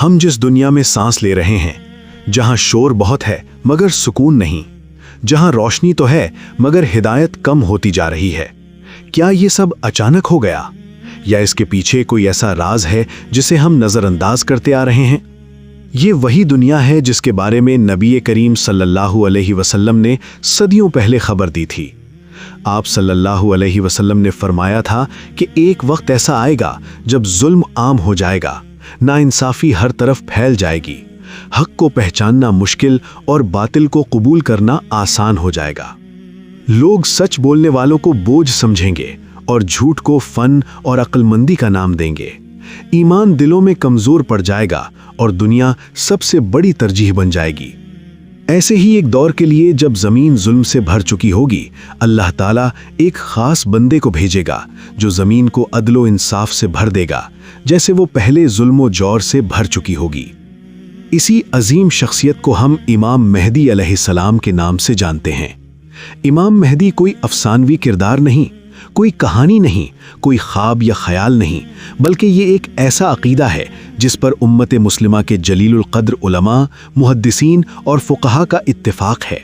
ہم جس دنیا میں سانس لے رہے ہیں، جہاں شور بہت ہے مگر سکون نہیں، جہاں روشنی تو ہے مگر ہدایت کم ہوتی جا رہی ہے، کیا یہ سب اچانک ہو گیا یا اس کے پیچھے کوئی ایسا راز ہے جسے ہم نظر انداز کرتے آ رہے ہیں؟ یہ وہی دنیا ہے جس کے بارے میں نبی کریم صلی اللہ علیہ وسلم نے صدیوں پہلے خبر دی تھی۔ آپ صلی اللہ علیہ وسلم نے فرمایا تھا کہ ایک وقت ایسا آئے گا جب ظلم عام ہو جائے گا، ناانصافی ہر طرف پھیل جائے گی، حق کو پہچاننا مشکل اور باطل کو قبول کرنا آسان ہو جائے گا۔ لوگ سچ بولنے والوں کو بوجھ سمجھیں گے اور جھوٹ کو فن اور عقل مندی کا نام دیں گے۔ ایمان دلوں میں کمزور پڑ جائے گا اور دنیا سب سے بڑی ترجیح بن جائے گی۔ ایسے ہی ایک دور کے لیے جب زمین ظلم سے بھر چکی ہوگی، اللہ تعالیٰ ایک خاص بندے کو بھیجے گا جو زمین کو عدل و انصاف سے بھر دے گا، جیسے وہ پہلے ظلم و جور سے بھر چکی ہوگی۔ اسی عظیم شخصیت کو ہم امام مہدی علیہ السلام کے نام سے جانتے ہیں۔ امام مہدی کوئی افسانوی کردار نہیں، کوئی کہانی نہیں، کوئی خواب یا خیال نہیں، بلکہ یہ ایک ایسا عقیدہ ہے جس پر امت مسلمہ کے جلیل القدر علماء، محدثین اور فقہاء کا اتفاق ہے۔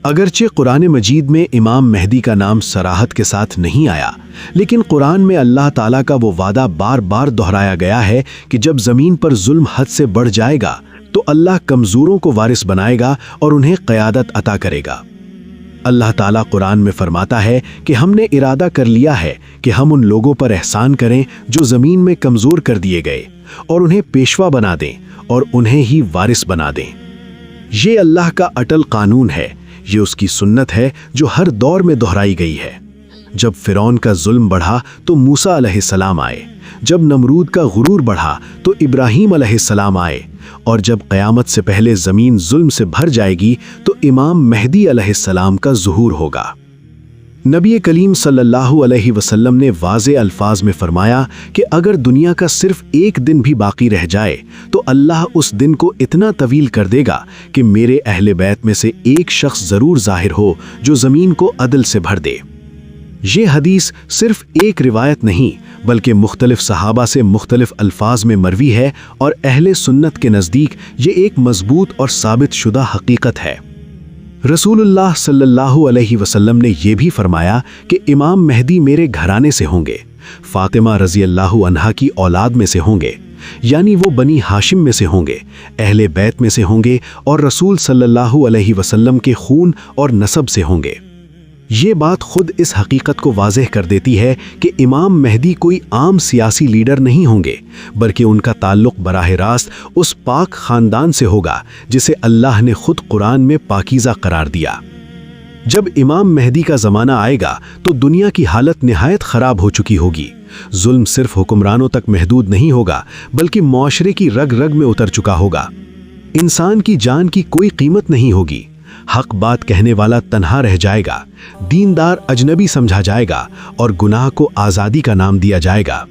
اگرچہ قرآن مجید میں امام مہدی کا نام صراحت کے ساتھ نہیں آیا، لیکن قرآن میں اللہ تعالیٰ کا وہ وعدہ بار بار دہرایا گیا ہے کہ جب زمین پر ظلم حد سے بڑھ جائے گا تو اللہ کمزوروں کو وارث بنائے گا اور انہیں قیادت عطا کرے گا۔ اللہ تعالیٰ قرآن میں فرماتا ہے کہ ہم نے ارادہ کر لیا ہے کہ ہم ان لوگوں پر احسان کریں جو زمین میں کمزور کر دیے گئے، اور انہیں پیشوا بنا دیں اور انہیں ہی وارث بنا دیں۔ یہ اللہ کا اٹل قانون ہے، یہ اس کی سنت ہے جو ہر دور میں دہرائی گئی ہے۔ جب فرعون کا ظلم بڑھا تو موسیٰ علیہ السلام آئے، جب نمرود کا غرور بڑھا تو ابراہیم علیہ السلام آئے، اور جب قیامت سے پہلے زمین ظلم سے بھر جائے گی تو امام مہدی علیہ السلام کا ظہور ہوگا۔ نبی کریم صلی اللہ علیہ وسلم نے واضح الفاظ میں فرمایا کہ اگر دنیا کا صرف ایک دن بھی باقی رہ جائے تو اللہ اس دن کو اتنا طویل کر دے گا کہ میرے اہل بیت میں سے ایک شخص ضرور ظاہر ہو جو زمین کو عدل سے بھر دے۔ یہ حدیث صرف ایک روایت نہیں بلکہ مختلف صحابہ سے مختلف الفاظ میں مروی ہے، اور اہل سنت کے نزدیک یہ ایک مضبوط اور ثابت شدہ حقیقت ہے۔ رسول اللہ صلی اللہ علیہ وسلم نے یہ بھی فرمایا کہ امام مہدی میرے گھرانے سے ہوں گے، فاطمہ رضی اللہ عنہا کی اولاد میں سے ہوں گے، یعنی وہ بنی ہاشم میں سے ہوں گے، اہل بیت میں سے ہوں گے، اور رسول صلی اللہ علیہ وسلم کے خون اور نسب سے ہوں گے۔ یہ بات خود اس حقیقت کو واضح کر دیتی ہے کہ امام مہدی کوئی عام سیاسی لیڈر نہیں ہوں گے، بلکہ ان کا تعلق براہ راست اس پاک خاندان سے ہوگا جسے اللہ نے خود قرآن میں پاکیزہ قرار دیا۔ جب امام مہدی کا زمانہ آئے گا تو دنیا کی حالت نہایت خراب ہو چکی ہوگی۔ ظلم صرف حکمرانوں تک محدود نہیں ہوگا بلکہ معاشرے کی رگ رگ میں اتر چکا ہوگا۔ انسان کی جان کی کوئی قیمت نہیں ہوگی، حق بات کہنے والا تنہا رہ جائے گا، دیندار اجنبی سمجھا جائے گا، اور گناہ کو آزادی کا نام دیا جائے گا۔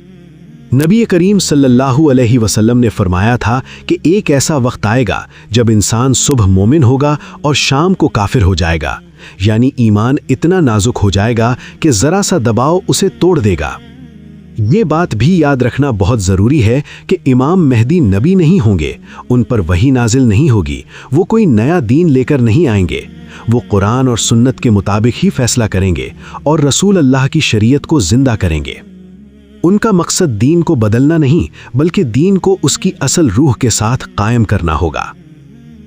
نبی کریم صلی اللہ علیہ وسلم نے فرمایا تھا کہ ایک ایسا وقت آئے گا جب انسان صبح مومن ہوگا اور شام کو کافر ہو جائے گا، یعنی ایمان اتنا نازک ہو جائے گا کہ ذرا سا دباؤ اسے توڑ دے گا۔ یہ بات بھی یاد رکھنا بہت ضروری ہے کہ امام مہدی نبی نہیں ہوں گے، ان پر وحی نازل نہیں ہوگی، وہ کوئی نیا دین لے کر نہیں آئیں گے، وہ قرآن اور سنت کے مطابق ہی فیصلہ کریں گے اور رسول اللہ کی شریعت کو زندہ کریں گے۔ ان کا مقصد دین کو بدلنا نہیں بلکہ دین کو اس کی اصل روح کے ساتھ قائم کرنا ہوگا۔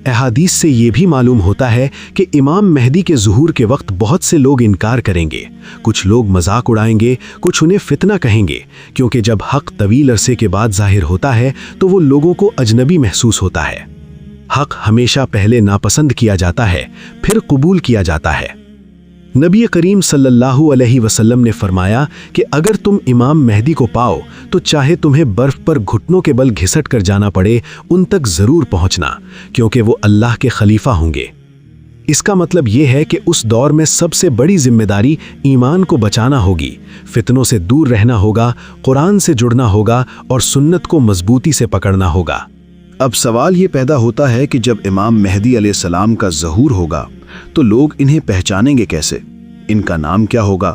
احادیث سے یہ بھی معلوم ہوتا ہے کہ امام مہدی کے ظہور کے وقت بہت سے لوگ انکار کریں گے، کچھ لوگ مذاق اڑائیں گے، کچھ انہیں فتنہ کہیں گے، کیونکہ جب حق طویل عرصے کے بعد ظاہر ہوتا ہے تو وہ لوگوں کو اجنبی محسوس ہوتا ہے۔ حق ہمیشہ پہلے ناپسند کیا جاتا ہے، پھر قبول کیا جاتا ہے۔ نبی کریم صلی اللہ علیہ وسلم نے فرمایا کہ اگر تم امام مہدی کو پاؤ تو چاہے تمہیں برف پر گھٹنوں کے بل گھسٹ کر جانا پڑے، ان تک ضرور پہنچنا، کیونکہ وہ اللہ کے خلیفہ ہوں گے۔ اس کا مطلب یہ ہے کہ اس دور میں سب سے بڑی ذمہ داری ایمان کو بچانا ہوگی، فتنوں سے دور رہنا ہوگا، قرآن سے جڑنا ہوگا اور سنت کو مضبوطی سے پکڑنا ہوگا۔ اب سوال یہ پیدا ہوتا ہے کہ جب امام مہدی علیہ السلام کا ظہور ہوگا تو لوگ انہیں پہچانیں گے کیسے؟ ان کا نام کیا ہوگا؟